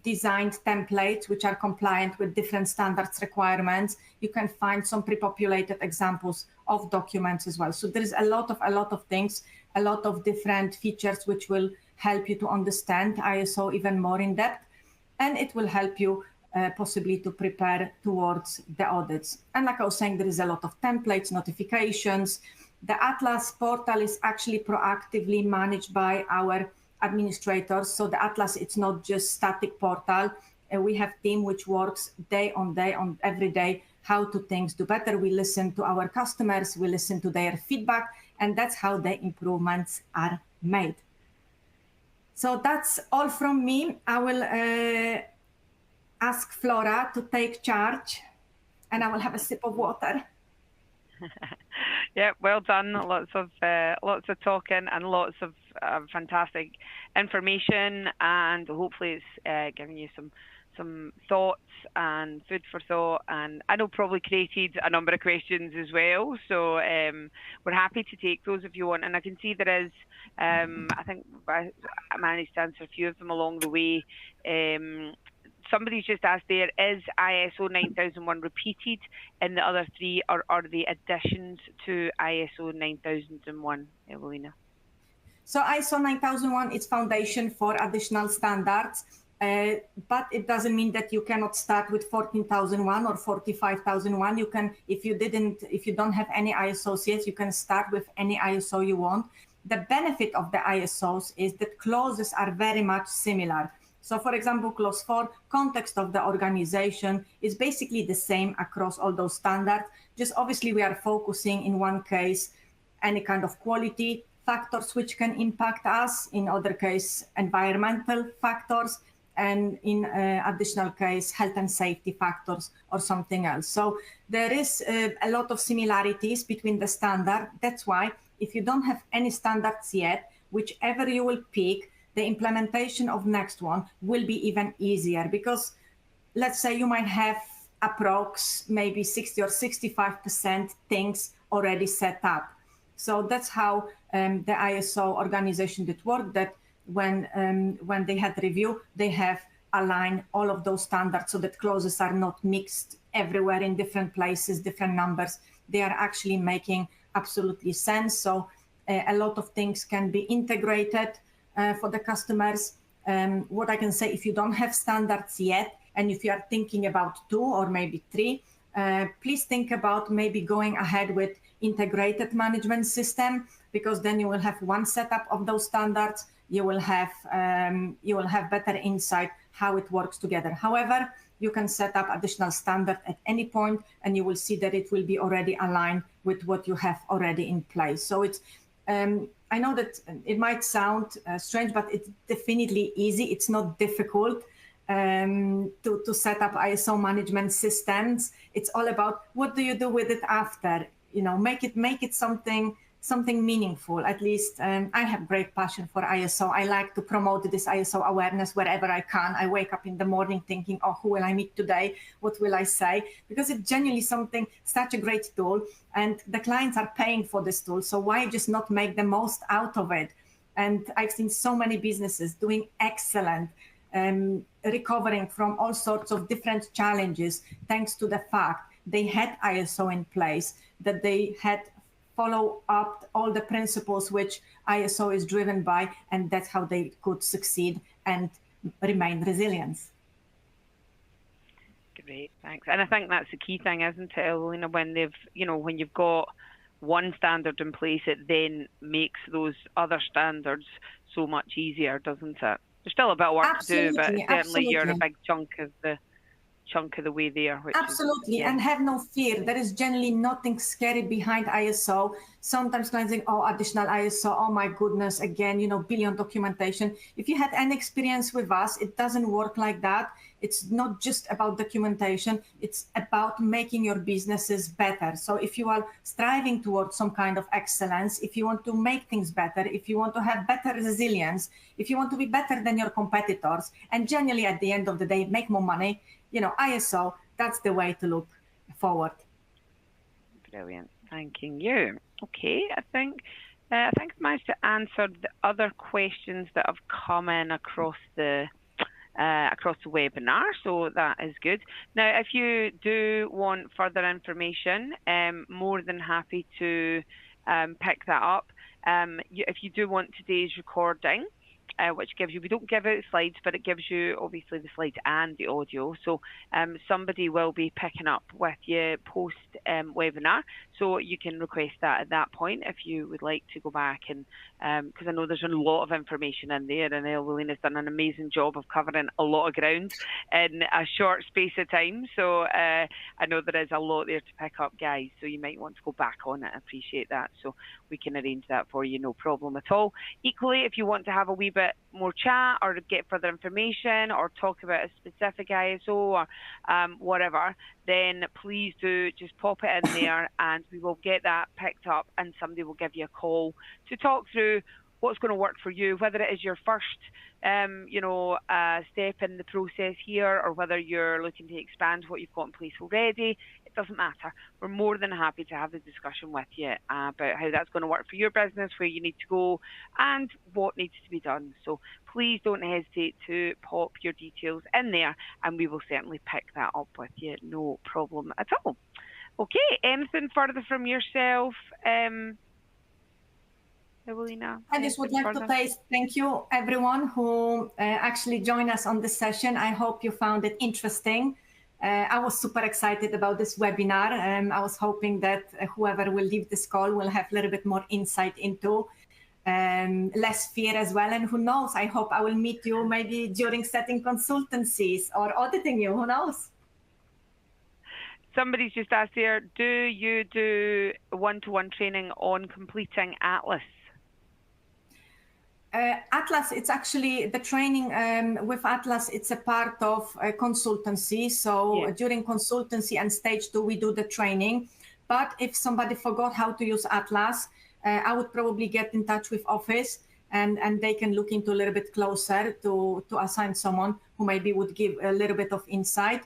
designed templates which are compliant with different standards requirements. You can find some pre-populated examples of documents as well. So there is a lot of things, a lot of different features which will help you to understand ISO even more in depth, and it will help you possibly to prepare towards the audits. And like I was saying, there is a lot of templates, notifications. The Atlas portal is actually proactively managed by our administrators. So the Atlas, it's not just static portal. We have team which works day on every day, how to things do better. We listen to our customers, we listen to their feedback, and that's how the improvements are made. So that's all from me. I will ask Flora to take charge, and I will have a sip of water. Yeah, well done. Lots of talking and lots of fantastic information, and hopefully it's giving you some thoughts and food for thought, and I know probably created a number of questions as well. So we're happy to take those if you want, and I can see there is, I think I managed to answer a few of them along the way. Somebody's just asked there, is ISO 9001 repeated in the other three, or are they additions to ISO 9001, Evelina? So ISO 9001 is foundation for additional standards, but it doesn't mean that you cannot start with 14001 or 45001. You can, if you don't have any ISOs yet, you can start with any ISO you want. The benefit of the ISOs is that clauses are very much similar. So for example, clause 4, context of the organization is basically the same across all those standards. Just obviously we are focusing in one case, any kind of quality factors which can impact us, in other case, environmental factors, and in additional case, health and safety factors or something else. So there is a lot of similarities between the standard. That's why if you don't have any standards yet, whichever you will pick, the implementation of next one will be even easier, because let's say you might have approx maybe 60 or 65% things already set up. So that's how the ISO organization did work, that when they had review, they have aligned all of those standards so that clauses are not mixed everywhere in different places, different numbers. They are actually making absolutely sense. So a lot of things can be integrated for the customers. What I can say, if you don't have standards yet, and if you are thinking about 2 or maybe 3, please think about maybe going ahead with integrated management system, because then you will have one setup of those standards. You will have better insight how it works together. However, you can set up additional standard at any point, and you will see that it will be already aligned with what you have already in place. So it's I know that it might sound strange, but it's definitely easy. It's not difficult to set up ISO management systems. It's all about what do you do with it after. Make it something meaningful. At least I have great passion for ISO. I like to promote this ISO awareness wherever I can. I wake up in the morning thinking, oh, who will I meet today? What will I say? Because it's genuinely such a great tool, and the clients are paying for this tool. So why just not make the most out of it? And I've seen so many businesses doing excellent, recovering from all sorts of different challenges, thanks to the fact they had ISO in place, that they had follow up all the principles which ISO is driven by, and that's how they could succeed and remain resilient. Great, thanks. And I think that's the key thing, isn't it, Evelina? When you've got one standard in place, it then makes those other standards so much easier, doesn't it? There's still a bit of work to do, but certainly you're a big chunk of the way there. Absolutely, and have no fear. There is generally nothing scary behind ISO. Sometimes clients think, oh, additional ISO, oh my goodness, again, billion documentation. If you had any experience with us, it doesn't work like that. It's not just about documentation, it's about making your businesses better. So if you are striving towards some kind of excellence, if you want to make things better, if you want to have better resilience, if you want to be better than your competitors, and generally at the end of the day, make more money, ISO, that's the way to look forward. Brilliant. Thanking you. Okay, I think I've managed to answer the other questions that have come in across the webinar, so that is good. Now, if you do want further information, more than happy to pick that up. If you do want today's recording, which gives you, we don't give out slides, but it gives you obviously the slides and the audio. So somebody will be picking up with you post webinar, so you can request that at that point if you would like to go back, and because I know there's a lot of information in there, and Evelina's done an amazing job of covering a lot of ground in a short space of time. So I know there is a lot there to pick up, guys, so you might want to go back on it. I appreciate that, so we can arrange that for you, no problem at all. Equally, if you want to have a wee bit more chat or get further information or talk about a specific ISO or whatever, then please do just pop it in there and we will get that picked up, and somebody will give you a call to talk through what's going to work for you, whether it is your first step in the process here, or whether you're looking to expand what you've got in place already. It doesn't matter. We're more than happy to have the discussion with you about how that's going to work for your business, where you need to go, and what needs to be done. So please don't hesitate to pop your details in there, and we will certainly pick that up with you. No problem at all. Okay, anything further from yourself, Evelina? I just would like to say thank you, everyone who actually joined us on this session. I hope you found it interesting. I was super excited about this webinar. I was hoping that whoever will leave this call will have a little bit more insight into less fear as well. And who knows, I hope I will meet you maybe during setting consultancies or auditing you, who knows? Somebody's just asked here, do you do one-to-one training on completing Atlas? Atlas, it's actually the training with Atlas, it's a part of consultancy. So during consultancy and stage 2, we do the training. But if somebody forgot how to use Atlas, I would probably get in touch with Office and they can look into a little bit closer to assign someone who maybe would give a little bit of insight.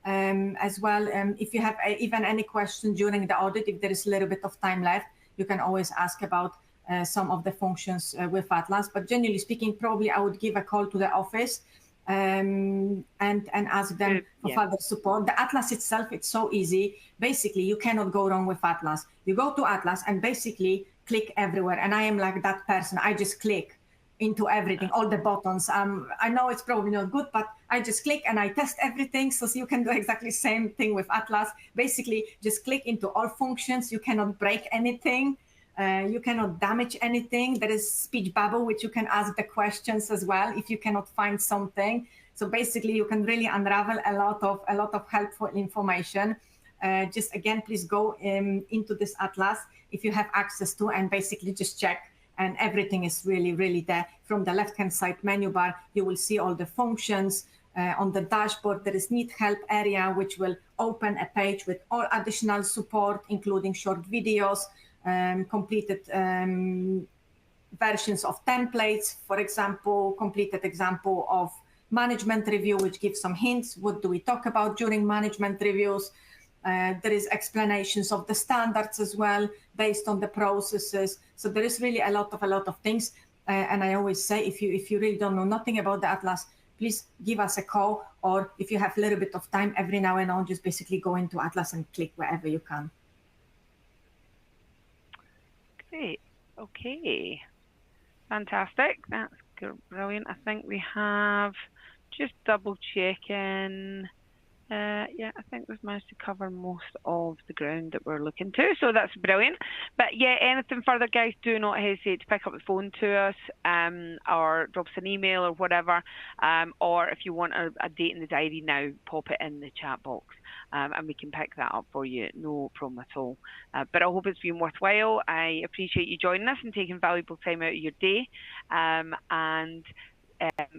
As well, if you have even any question during the audit, if there is a little bit of time left, you can always ask about some of the functions with Atlas. But generally speaking, probably I would give a call to the office and ask them for further support. The Atlas itself, it's so easy. Basically, you cannot go wrong with Atlas. You go to Atlas and basically click everywhere. And I am like that person. I just click into everything, all the buttons. I know it's probably not good, but I just click and I test everything. So you can do exactly the same thing with Atlas. Basically, just click into all functions. You cannot break anything. You cannot damage anything. There is speech bubble, which you can ask the questions as well if you cannot find something. So basically, you can really unravel a lot of helpful information. Just again, please go into this Atlas if you have access to, and basically just check. And everything is really there. From the left-hand side menu bar, you will see all the functions. On the dashboard, there is Need Help area, which will open a page with all additional support, including short videos, completed versions of templates, for example, completed example of management review, which gives some hints. What do we talk about during management reviews? There is explanations of the standards as well, based on the processes. So there is really a lot of things. And I always say, if you really don't know nothing about the Atlas, please give us a call. Or if you have a little bit of time every now and then, just basically go into Atlas and click wherever you can. Great. Okay. Fantastic. That's brilliant. I think we have just double checking. Yeah, I think we've managed to cover most of the ground that we're looking to, so that's brilliant. But yeah, anything further, guys, do not hesitate to pick up the phone to us or drop us an email or whatever. Or if you want a date in the diary now, pop it in the chat box and we can pick that up for you. No problem at all. But I hope it's been worthwhile. I appreciate you joining us and taking valuable time out of your day.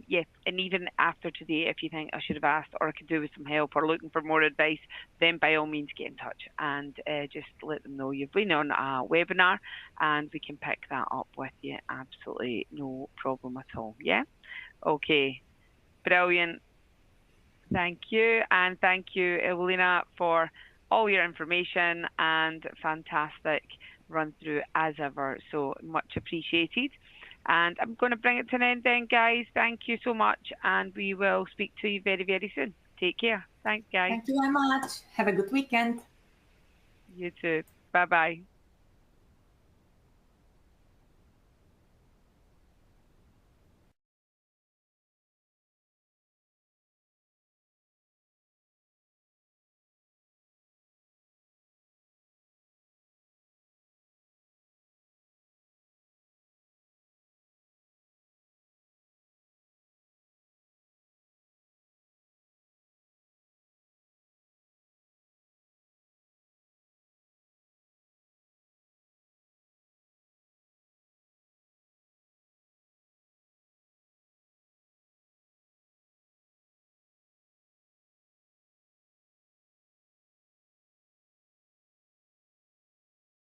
Yeah, and even after today, if you think I should have asked or I could do with some help or looking for more advice, then by all means get in touch and just let them know you've been on a webinar and we can pick that up with you. Absolutely no problem at all. Yeah? Okay. Brilliant. Thank you. And thank you, Evelina, for all your information and fantastic run through as ever. So much appreciated. And I'm going to bring it to an end then, guys. Thank you so much. And we will speak to you very, very soon. Take care. Thanks, guys. Thank you very much. Have a good weekend. You too. Bye-bye.